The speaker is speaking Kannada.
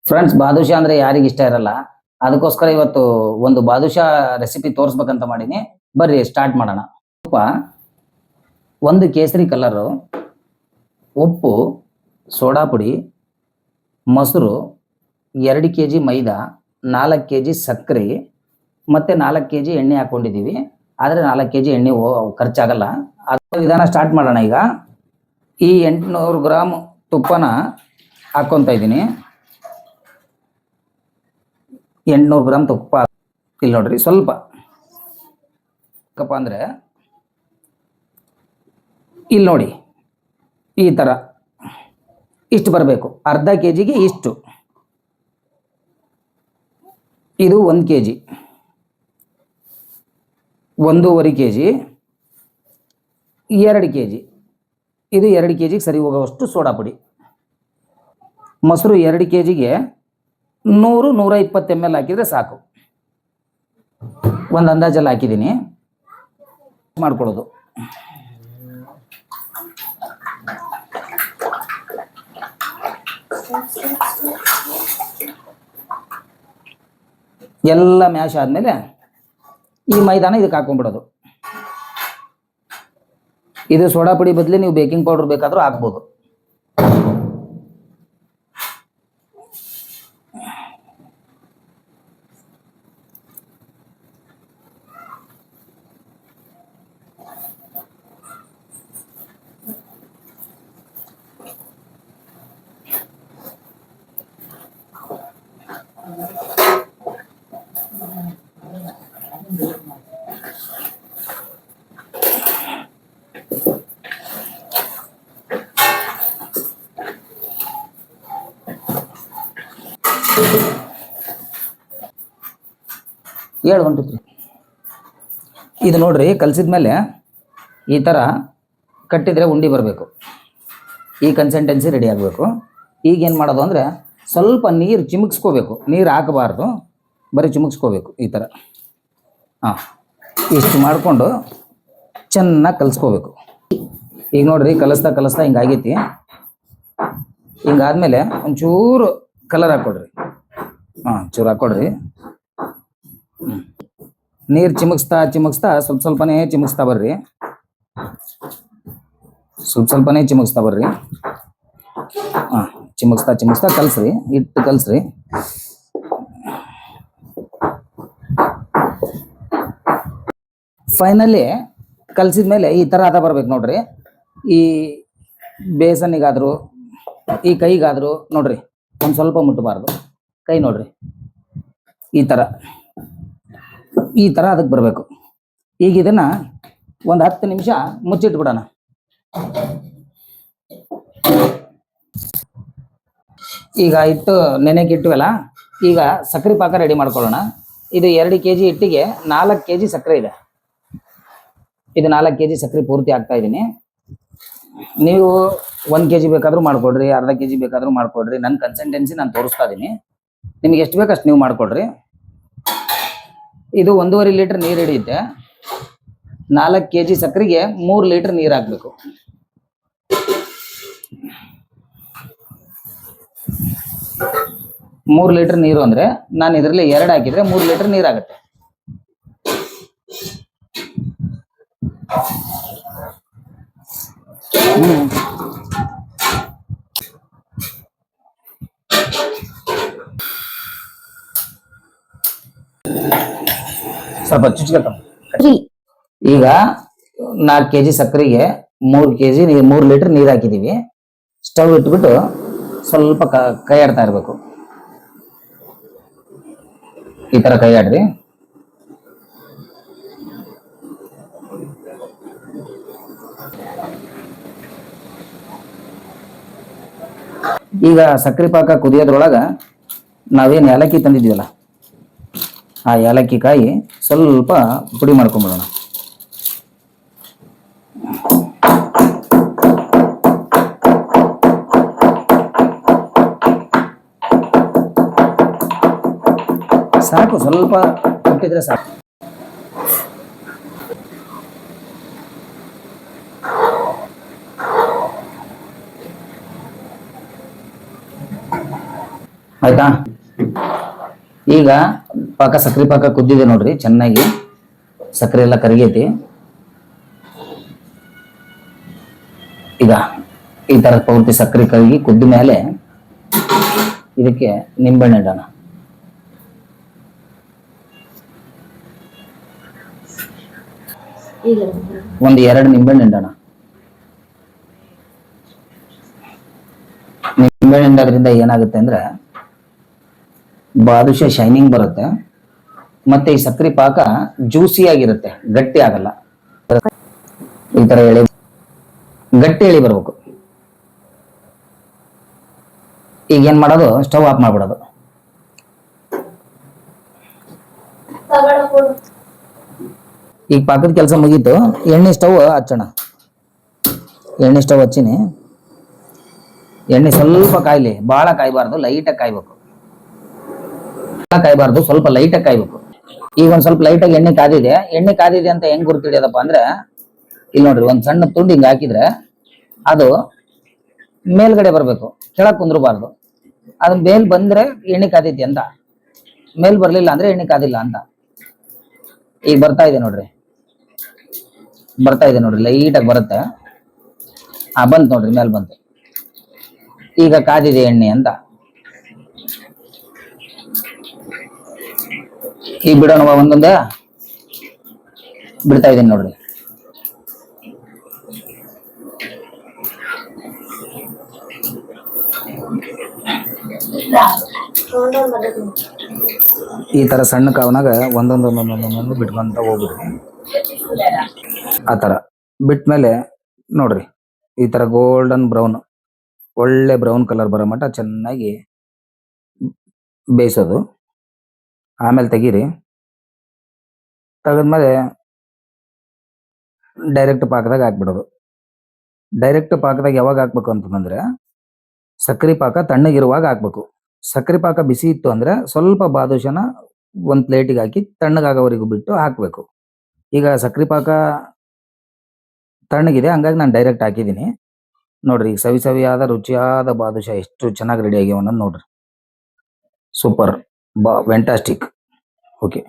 ಫ್ರೆಂಡ್ಸ್, ಬಾದುಷಾ ಅಂದ್ರೆ ಯಾರಿಗೆ ಇಷ್ಟ ಇರಲ್ಲ. ಅದಕ್ಕೋಸ್ಕರ ಇವತ್ತು ಒಂದು ಬಾದುಷಾ ರೆಸಿಪಿ ತೋರಿಸ್ಬೇಕಂತ ಮಾಡೀನಿ. ಬರ್ರಿ ಸ್ಟಾರ್ಟ್ ಮಾಡೋಣ. ತುಪ್ಪ, ಒಂದು ಕೇಸರಿ ಕಲರು, ಉಪ್ಪು, ಸೋಡಾ ಪುಡಿ, ಮೊಸರು, 2 kg ಮೈದಾ, 4 kg ಸಕ್ಕರೆ ಮತ್ತೆ 4 kg ಎಣ್ಣೆ ಹಾಕೊಂಡಿದ್ದೀವಿ. ಆದರೆ 4 kg ಎಣ್ಣೆ ಖರ್ಚಾಗಲ್ಲ. ಅದು ವಿಧಾನ ಸ್ಟಾರ್ಟ್ ಮಾಡೋಣ. ಈಗ ಈ 800 ಗ್ರಾಮ್ ತುಪ್ಪನ ಹಾಕ್ಕೊತಾ ಇದ್ದೀನಿ. 800 ಗ್ರಾಮ್ ತುಪ್ಪ ಇಲ್ಲಿ ನೋಡ್ರಿ. ಸ್ವಲ್ಪ ಅಂದರೆ ಇಲ್ಲಿ ನೋಡಿ, ಈ ಥರ ಇಷ್ಟು ಬರಬೇಕು. ಅರ್ಧ kg ಇಷ್ಟು. ಇದು 1 kg, 1.5 kg, 2 kg. ಇದು 2 kg ಸರಿ ಹೋಗುವಷ್ಟು ಸೋಡಾ ಪುಡಿ. ಮೊಸರು 2 kg 100-120 ml ಹಾಕಿದರೆ ಸಾಕು. ಒಂದು ಅಂದಾಜಲ್ಲಿ ಹಾಕಿದ್ದೀನಿ. ಮಾಡ್ಕೊಳ್ಳೋದು. ಎಲ್ಲ ಮ್ಯಾಶ್ ಆದಮೇಲೆ ಈ ಮೈದಾನ ಇದಕ್ಕೆ ಹಾಕೊಂಡ್ಬಿಡೋದು. ಇದು ಸೋಡಾ ಪುಡಿ ಬದಲಿ ನೀವು ಬೇಕಿಂಗ್ ಪೌಡರ್ ಬೇಕಾದರೂ ಹಾಕ್ಬೋದು. ಹೇಳು 1 2 3. ಇದು ನೋಡ್ರಿ, ಕಲಸಿದ್ಮೇಲೆ ಈ ಥರ ಕಟ್ಟಿದರೆ ಉಂಡೆ ಬರಬೇಕು. ಈ ಕನ್ಸಿಸ್ಟೆನ್ಸಿ ರೆಡಿ ಆಗಬೇಕು. ಈಗೇನು ಮಾಡೋದು ಅಂದರೆ ಸ್ವಲ್ಪ ನೀರು ಚಿಮುಕ್ಸ್ಕೋಬೇಕು. ನೀರು ಹಾಕಬಾರ್ದು, ಬರೀ ಚಿಮುಕ್ಸ್ಕೋಬೇಕು ಈ ಥರ. ಇಷ್ಟು ಮಾಡಿಕೊಂಡು ಚೆನ್ನಾಗಿ ಕಲಿಸ್ಕೋಬೇಕು. ಈಗ ನೋಡ್ರಿ, ಕಲಿಸ್ತಾ ಹಿಂಗಾಗೈತಿ. ಹಿಂಗಾದ್ಮೇಲೆ ಒಂಚೂರು ಕಲರ್ ಹಾಕ್ಕೊಡ್ರಿ. ಚೂರು ಹಾಕ್ಕೊಡ್ರಿ. ನೀರು ಚಿಮುಕ್ಸ್ತಾ ಸ್ವಲ್ಪನೇ ಚಿಮುಕ್ಸ್ತಾ ಬರ್ರಿ. ಸ್ವಲ್ಪನೇ ಚಿಮುಕ್ಸ್ತಾ ಬರ್ರಿ. ಚಿಮುಕ್ಸ್ತಾ ಕಲಸ್ರಿ. ಇಟ್ಟು ಕಲಸ್ರಿ. ಫೈನಲಿ ಕಲಸಿದ್ಮೇಲೆ ಈ ಥರ ಹದ ಬರ್ಬೇಕು ನೋಡ್ರಿ. ಈ ಬೇಸನ್ನಿಗಾದರೂ ಈ ಕೈಗಾದರೂ ನೋಡ್ರಿ, ಒಂದು ಸ್ವಲ್ಪ ಮುಟ್ಟಬಾರ್ದು ಕೈ. ನೋಡ್ರಿ, ಈ ಥರ ಅದಕ್ಕೆ ಬರಬೇಕು. ಈಗ ಇದನ್ನು ಒಂದು 10 ನಿಮಿಷ ಮುಚ್ಚಿಟ್ಬಿಡೋಣ. ಈಗ ಇಟ್ಟು ನೆನೆಗೆ ಇಟ್ಟವಲ್ಲ, ಈಗ ಸಕ್ಕರೆ ಪಾಕ ರೆಡಿ ಮಾಡ್ಕೊಳ್ಳೋಣ. ಇದು 2 kg ಹಿಟ್ಟಿಗೆ 4 kg ಸಕ್ಕರೆ ಇದೆ. ಇದು 4 kg ಸಕ್ಕರೆ ಪೂರ್ತಿ ಹಾಕ್ತಾ ಇದ್ದೀನಿ. ನೀವು 1 kg ಬೇಕಾದರೂ ಮಾಡ್ಕೊಡ್ರಿ, ಅರ್ಧ kg ಬೇಕಾದರೂ ಮಾಡ್ಕೊಡ್ರಿ. ನನ್ನ ಕನ್ಸಿಸ್ಟೆನ್ಸಿ ನಾನು ತೋರಿಸ್ತಾ ಇದ್ದೀನಿ. ನಿಮ್ಗೆ ಎಷ್ಟು ಬೇಕಷ್ಟು ನೀವು ಮಾಡ್ಕೊಡ್ರಿ. ಇದು 1.5 ಲೀಟರ್ ನೀರು ಹಿಡಿಯುತ್ತೆ. 4 kg ಸಕ್ಕರೆಗೆ 3 ಲೀಟರ್ ನೀರು ಹಾಕಬೇಕು. ಮೂರು ಲೀಟರ್ ನೀರು ಅಂದ್ರೆ ನಾನು ಇದರಲ್ಲಿ 2 ಹಾಕಿದ್ರೆ 3 ಲೀಟರ್ ನೀರು ಆಗುತ್ತೆ. ಸ್ವಲ್ಪ ಈಗ 4 kg ಸಕ್ಕರೆಗೆ 3 ಲೀಟರ್ ನೀರು ಹಾಕಿದೀವಿ. ಸ್ಟವ್ ಇಟ್ಬಿಟ್ಟು ಸ್ವಲ್ಪ ಕೈ ಆಡ್ತಾ ಇರಬೇಕು. ಈ ತರ ಕೈ ಆಡ್ರಿ. ಈಗ ಸಕ್ಕರೆ ಪಾಕ ಕುದಿಯೋದ್ರೊಳಗ ನಾವೇನು ಏಲಕ್ಕಿ ತಂದಿದ್ವಲ್ಲ, ಆ ಏಲಕ್ಕಿ ಕಾಯಿ ಸ್ವಲ್ಪ ಪುಡಿ ಮಾಡ್ಕೊಂಡ್ಬಿಡೋಣ. ಸಾಕು, ಸ್ವಲ್ಪ ಕೊಟ್ಟಿದ್ರೆ ಸಾಕು. ಆಯ್ತಾ. ಈಗ ಪಾಕ ಸಕ್ರೆ ಪಾಕ ಕುದ್ದಿದೆ ನೋಡ್ರಿ, ಚೆನ್ನಾಗಿ ಸಕ್ಕರೆ ಎಲ್ಲ ಕರಗೈತಿ. ಈಗ ಈ ತರ ಪೂರ್ತಿ ಸಕ್ಕರೆ ಕರಗಿ ಕುದ್ದ ಮೇಲೆ ಇದಕ್ಕೆ ನಿಂಬೆಹಣ್ಣು ಇಡೋಣ. ಒಂದು 2 ನಿಂಬೆಹಣ್ಣು ಇಡೋಣ. ನಿಂಬೆಹಣ್ಣು ಹಿಂಡೋದ್ರಿಂದ ಏನಾಗುತ್ತೆ ಅಂದ್ರೆ ಬಾದುಷಾ ಶೈನಿಂಗ್ ಬರುತ್ತೆ, ಮತ್ತೆ ಈ ಸಕ್ಕರೆ ಪಾಕ ಜ್ಯೂಸಿ ಆಗಿರುತ್ತೆ, ಗಟ್ಟಿ ಆಗಲ್ಲ. ಈ ತರ ಗಟ್ಟಿ ಎಳಿ ಬರ್ಬೇಕು. ಈಗ ಏನ್ ಮಾಡೋದು, ಸ್ಟವ್ ಆಫ್ ಮಾಡ್ಬಿಡೋದು. ಈಗ ಪಾಕದ ಕೆಲಸ ಮುಗೀತು. ಎಣ್ಣೆ ಸ್ಟವ್ ಹಚ್ಚೋಣ. ಎಣ್ಣೆ ಸ್ಟವ್ ಹಚ್ಚಿನಿ. ಎಣ್ಣೆ ಸ್ವಲ್ಪ ಕಾಯ್ಲಿ, ಬಹಳ ಕಾಯ್ಬಾರ್ದು, ಲೈಟಾಗಿ ಕಾಯ್ಬೇಕು. ಕಾಯ್ಬಾರ್ದು, ಸ್ವಲ್ಪ ಲೈಟಾಗಿ ಕಾಯ್ಬೇಕು. ಈಗ ಒಂದ್ ಸ್ವಲ್ಪ ಲೈಟಾಗಿ ಎಣ್ಣೆ ಕಾದಿದೆ. ಎಣ್ಣೆ ಕಾದಿದೆ ಅಂತ ಹೆಂಗ್ ಗುರ್ತಿಡಿಯೋದಪ್ಪ ಅಂದ್ರೆ, ಇಲ್ಲಿ ನೋಡ್ರಿ, ಒಂದ್ ಸಣ್ಣ ತುಂಡು ಹಿಂಗ ಹಾಕಿದ್ರೆ ಅದು ಮೇಲ್ಗಡೆ ಬರ್ಬೇಕು, ಕೆಳಕ್ ಕುಂದ್ರಬಾರ್ದು. ಅದು ಮೇಲ್ ಬಂದ್ರೆ ಎಣ್ಣೆ ಕಾದೈತಿ ಅಂತ, ಮೇಲ್ ಬರ್ಲಿಲ್ಲ ಅಂದ್ರೆ ಎಣ್ಣೆ ಕಾದಿಲ್ಲ ಅಂತ. ಈಗ ಬರ್ತಾ ಇದೆ ನೋಡ್ರಿ, ಲೈಟಾಗಿ ಬರುತ್ತೆ. ಬಂತು ನೋಡ್ರಿ, ಮೇಲ್ ಬಂತು. ಈಗ ಕಾದಿದೆ ಎಣ್ಣೆ ಅಂತ. ಈಗ ಬಿಡೋಣ, ಒಂದೊಂದೇ ಬಿಡ್ತಾ ಇದ್ದೀನಿ ನೋಡ್ರಿ. ಈ ತರ ಸಣ್ಣ ಕಾವನಾಗ ಒಂದೊಂದೊಂದೊಂದೊಂದೊಂದು ಬಿಟ್ಕೊಂತ ಹೋಗ್ಬಿಡ್ರಿ. ಆ ತರ ಬಿಟ್ಮೇಲೆ ನೋಡ್ರಿ, ಈ ತರ ಗೋಲ್ಡನ್ ಬ್ರೌನ್, ಒಳ್ಳೆ ಬ್ರೌನ್ ಕಲರ್ ಬರೋ ಮಟ್ಟ ಚೆನ್ನಾಗಿ ಬೇಯಿಸೋದು. ಆಮೇಲೆ ತೆಗೀರಿ. ತೆಗೆದ್ಮೇಲೆ ಡೈರೆಕ್ಟ್ ಪಾಕದಾಗ ಹಾಕ್ಬಿಡೋದು. ಡೈರೆಕ್ಟ್ ಪಾಕದಾಗ ಯಾವಾಗ ಹಾಕ್ಬೇಕು ಅಂತಂದ್ರೆ, ಸಕ್ಕರೆ ಪಾಕ ತಣ್ಣಗಿರುವಾಗ ಹಾಕ್ಬೇಕು. ಸಕ್ಕರೆ ಪಾಕ ಬಿಸಿ ಇತ್ತು ಅಂದ್ರೆ ಸ್ವಲ್ಪ ಬಾದುಷನ ಒಂದ್ ಪ್ಲೇಟಿಗೆ ಹಾಕಿ ತಣ್ಣಗಾಗೋವರೆಗೂ ಬಿಟ್ಟು ಹಾಕ್ಬೇಕು. ಈಗ ಸಕ್ಕರೆ ಪಾಕ ತಣ್ಣಗಿದೆ, ಹಂಗಾಗಿ ನಾನು ಡೈರೆಕ್ಟ್ ಹಾಕಿದ್ದೀನಿ ನೋಡ್ರಿ. ಈಗ ಸವಿ ಸವಿಯಾದ ರುಚಿಯಾದ ಬಾದುಷಾ ಎಷ್ಟು ಚೆನ್ನಾಗಿ ರೆಡಿ ಆಗ್ಯಾವ ಅನ್ನೋದು ನೋಡ್ರಿ. ಸೂಪರ್, ವೆಂಟಾಸ್ಟಿಕ್. ಓಕೆ.